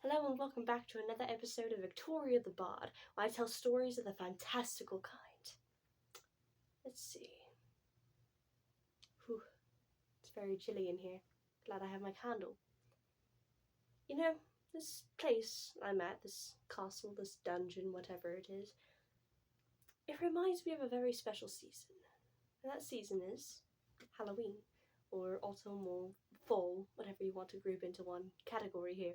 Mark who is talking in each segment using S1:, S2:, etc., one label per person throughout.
S1: Hello and welcome back to another episode of Victoria the Bard, where I tell stories of the fantastical kind. Let's see. Whew, it's very chilly in here. Glad I have my candle. You know, this place I'm at, this castle, this dungeon, whatever it is, it reminds me of a very special season. And that season is Halloween, or autumn, or fall, whatever you want to group into one category here.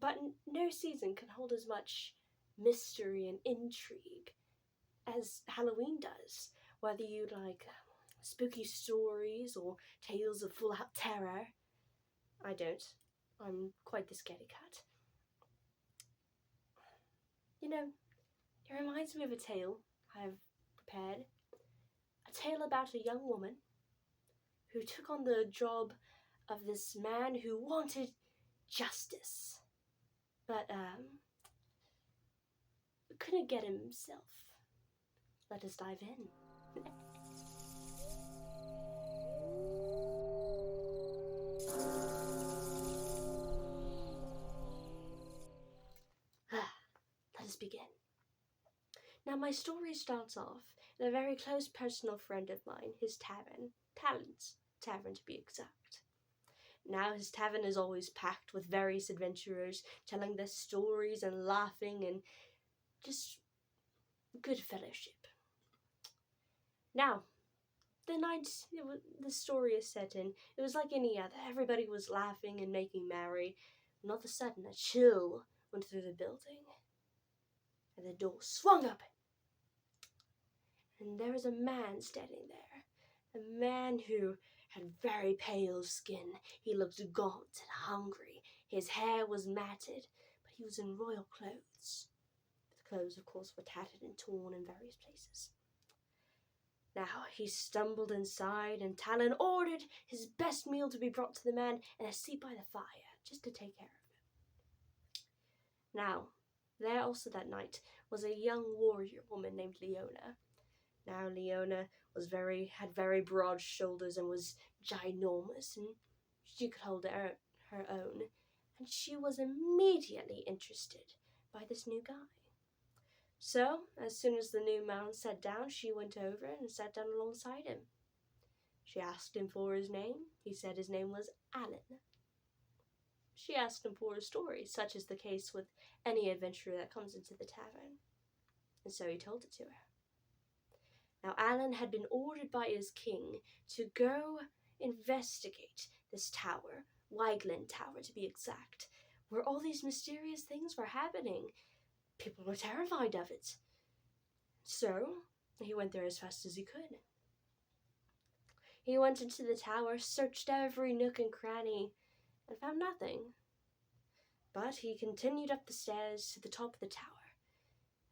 S1: But no season can hold as much mystery and intrigue as Halloween does. Whether you like spooky stories or tales of full out terror. I don't. I'm quite the scaredy cat. You know, it reminds me of a tale I've prepared. A tale about a young woman who took on the job of this man who wanted justice, but couldn't get himself. Let us dive in. Let us begin. Now, my story starts off in a very close personal friend of mine, his tavern, Talon's Tavern to be exact. Now, his tavern is always packed with various adventurers telling their stories and laughing and just good fellowship. Now, the night the story is set in, it was like any other. Everybody was laughing and making merry, and all of a sudden a chill went through the building, and the door swung open. And there was a man standing there, a man who had very pale skin. He looked gaunt and hungry. His hair was matted, but he was in royal clothes. The clothes, of course, were tattered and torn in various places. Now he stumbled inside, and Talon ordered his best meal to be brought to the man and a seat by the fire, just to take care of him. Now, there also that night was a young warrior woman named Leona. Now Leona had very broad shoulders and was ginormous, and she could hold her own, and she was immediately interested by this new guy. So, as soon as the new man sat down, she went over and sat down alongside him. She asked him for his name. He said his name was Alan. She asked him for his story, such is the case with any adventurer that comes into the tavern, and so he told it to her. Now, Alan had been ordered by his king to go investigate this tower, Wygland Tower to be exact, where all these mysterious things were happening. People were terrified of it. So, he went there as fast as he could. He went into the tower, searched every nook and cranny, and found nothing. But he continued up the stairs to the top of the tower.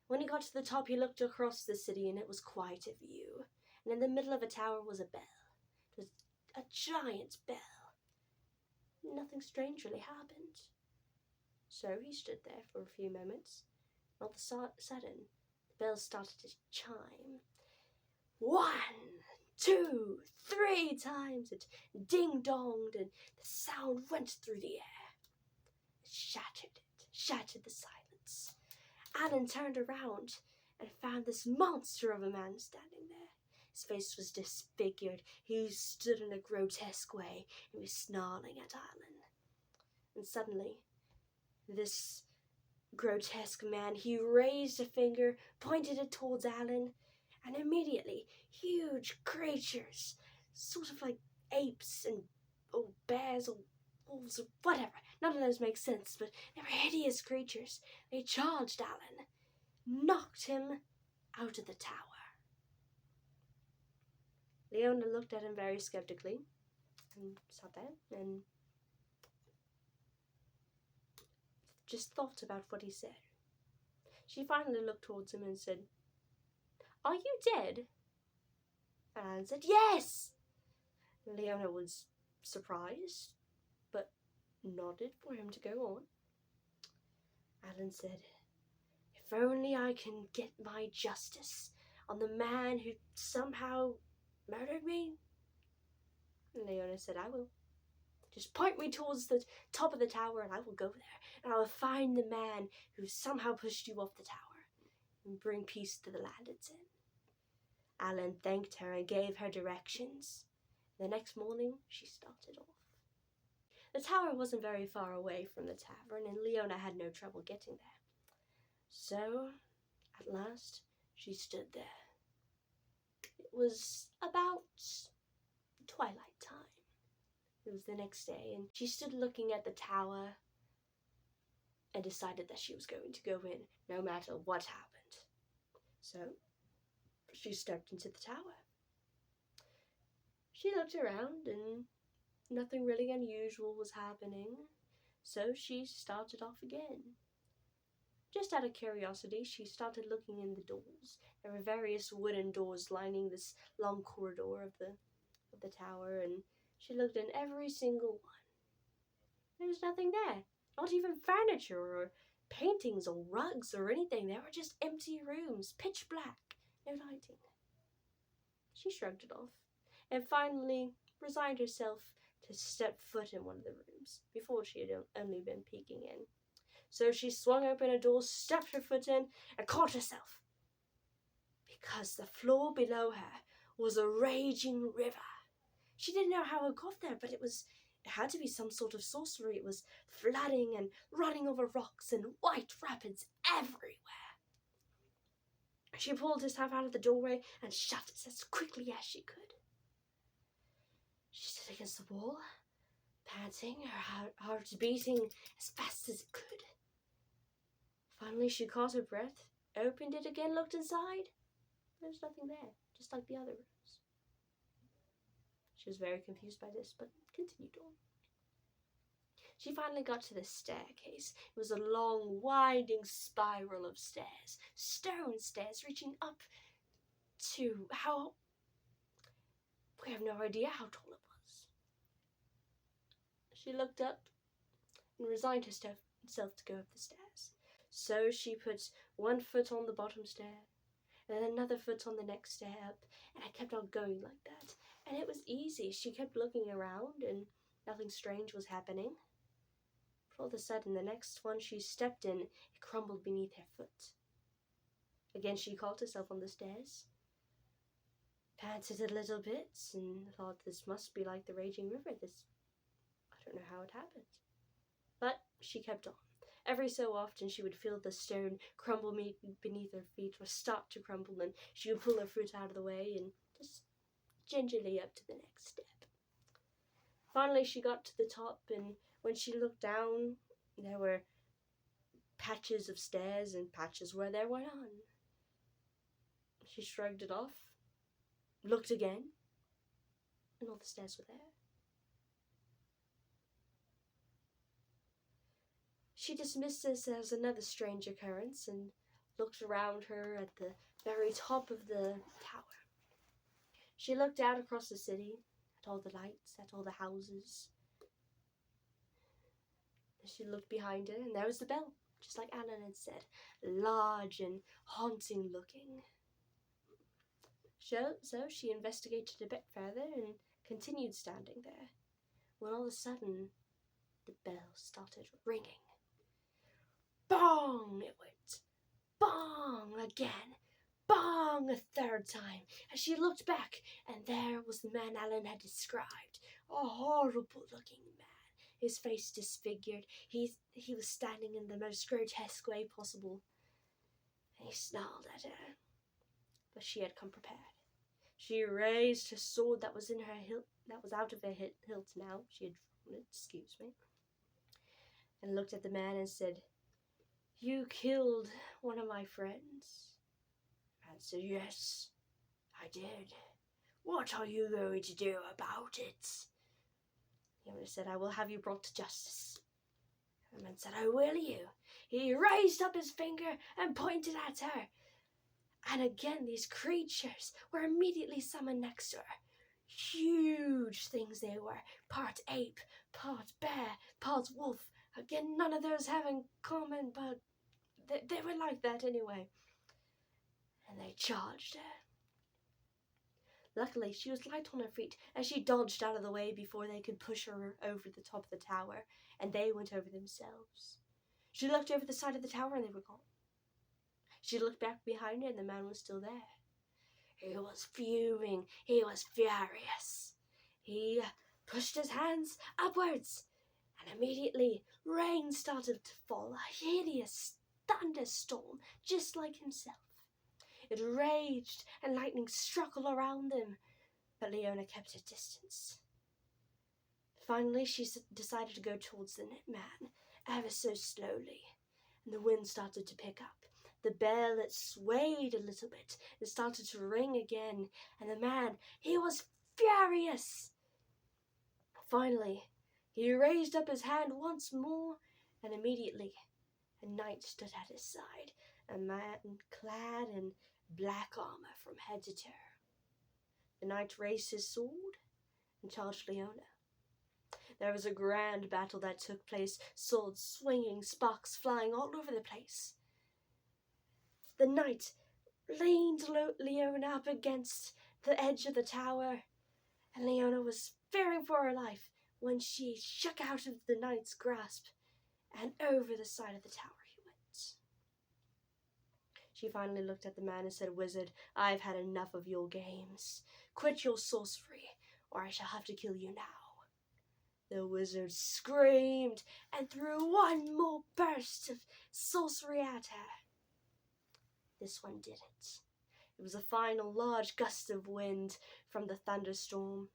S1: When he got to the top, he looked across the city, and it was quite a view. And in the middle of the tower was a bell. It was a giant bell. Nothing strange really happened. So he stood there for a few moments. All of a sudden, the bell started to chime. 1, 2, 3 times. It ding-donged, and the sound went through the air. It shattered the silence. Alan turned around and found this monster of a man standing there. His face was disfigured. He stood in a grotesque way and was snarling at Alan. And suddenly, this grotesque man, he raised a finger, pointed it towards Alan, and immediately huge creatures, sort of like apes and bears or wolves or whatever. None of those make sense, but they were hideous creatures. They charged Alan, knocked him out of the tower. Leona looked at him very skeptically and sat there and just thought about what he said. She finally looked towards him and said, "Are you dead?" And Alan said, "Yes!" Leona was surprised, but nodded for him to go on. Alan said, "If only I can get my justice on the man who somehow murdered me." And Leona said, "I will." Just point me towards the top of the tower and I will go there, and I will find the man who somehow pushed you off the tower and bring peace to the land it's in." Alan thanked her and gave her directions. The next morning, she started off. The tower wasn't very far away from the tavern, and Leona had no trouble getting there. So, at last, she stood there. It was about twilight time. It was the next day, and she stood looking at the tower and decided that she was going to go in, no matter what happened. So, she stepped into the tower. She looked around, and nothing really unusual was happening, so she started off again. Just out of curiosity, she started looking in the doors. There were various wooden doors lining this long corridor of the tower, and she looked in every single one. There was nothing there, not even furniture or paintings or rugs or anything. There were just empty rooms, pitch black, no lighting. She shrugged it off and finally resigned herself to step foot in one of the rooms. Before, she had only been peeking in. So she swung open a door, stepped her foot in, and caught herself, because the floor below her was a raging river. She didn't know how it got there, but it had to be some sort of sorcery. It was flooding and running over rocks and white rapids everywhere. She pulled herself out of the doorway and shut it as quickly as she could. She stood against the wall, panting, her heart beating as fast as it could. Finally, she caught her breath, opened it again, looked inside. There was nothing there, just like the other rooms. She was very confused by this, but continued on. She finally got to the staircase. It was a long, winding spiral of stairs, stone stairs reaching up to we have no idea how tall it was. She looked up and resigned herself to go up the stairs. So she put one foot on the bottom stair, and then another foot on the next stair up, and I kept on going like that. And it was easy. She kept looking around, and nothing strange was happening. But all of a sudden, the next one she stepped in, it crumbled beneath her foot. Again, she caught herself on the stairs, panted a little bit, and thought, this must be like the raging river. I don't know how it happened. But she kept on. Every so often, she would feel the stone crumble beneath her feet, or start to crumble, and she would pull her foot out of the way and just gingerly up to the next step. Finally, she got to the top, and when she looked down, there were patches of stairs and patches where there were none. She shrugged it off, looked again, and all the stairs were there. She dismissed this as another strange occurrence and looked around her at the very top of the tower. She looked out across the city, at all the lights, at all the houses. She looked behind her, and there was the bell, just like Alan had said, large and haunting looking. So she investigated a bit further and continued standing there, when all of a sudden the bell started ringing. Bong it went, bong again, bong a third time, as she looked back, and there was the man Alan had described, a horrible-looking man, his face disfigured. He was standing in the most grotesque way possible, and he snarled at her. But she had come prepared. She raised her sword that was in her hilt, that was out of her hilt now. She had drawn it, excuse me, and looked at the man and said, "You killed one of my friends?" The man said, "Yes, I did. What are you going to do about it?" The owner said, "I will have you brought to justice." The man said, "Oh, will you?" He raised up his finger and pointed at her. And again, these creatures were immediately summoned next to her. Huge things they were, part ape, part bear, part wolf. Again, none of those have in common, but they were like that anyway. And they charged her. Luckily, she was light on her feet, and she dodged out of the way before they could push her over the top of the tower, and they went over themselves. She looked over the side of the tower, and they were gone. She looked back behind her, and the man was still there. He was fuming. He was furious. He pushed his hands upwards, and immediately rain started to fall, a hideous thunderstorm, just like himself. It raged, and lightning struck all around them, but Leona kept her distance. Finally, she decided to go towards the man, ever so slowly, and the wind started to pick up. The bell, it swayed a little bit and started to ring again, and the man, he was furious. Finally, he raised up his hand once more, and immediately a knight stood at his side, a man clad in black armor from head to toe. The knight raised his sword and charged Leona. There was a grand battle that took place, swords swinging, sparks flying all over the place. The knight leaned Leona up against the edge of the tower, and Leona was fearing for her life when she shook out of the knight's grasp, and over the side of the tower he went. She finally looked at the man and said, "Wizard, I've had enough of your games. Quit your sorcery, or I shall have to kill you now." The wizard screamed and threw one more burst of sorcery at her. This one didn't. It was a final large gust of wind from the thunderstorm,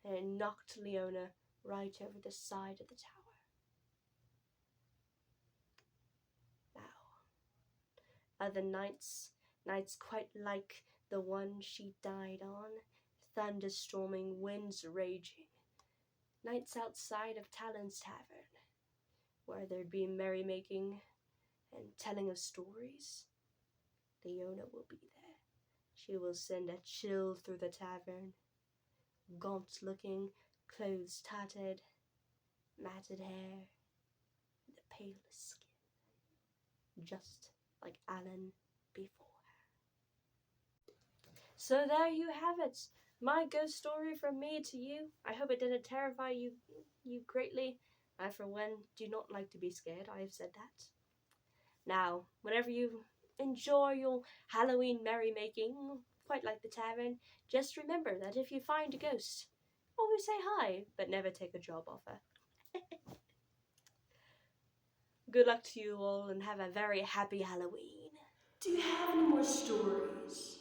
S1: and it knocked Leona right over the side of the tower. Now, other nights quite like the one she died on, thunderstorming, winds raging, nights outside of Talon's Tavern, where there'd be merrymaking and telling of stories. Leona will be there. She will send a chill through the tavern. Gaunt looking, clothes tattered, matted hair, and the palest skin, just like Alan before her. So there you have it, my ghost story from me to you. I hope it didn't terrify you greatly. I, for one, do not like to be scared. I have said that. Now, whenever you enjoy your Halloween merrymaking, quite like the tavern, just remember that if you find a ghost, always say hi, but never take a job offer. Good luck to you all, and have a very happy Halloween.
S2: Do you have any more stories?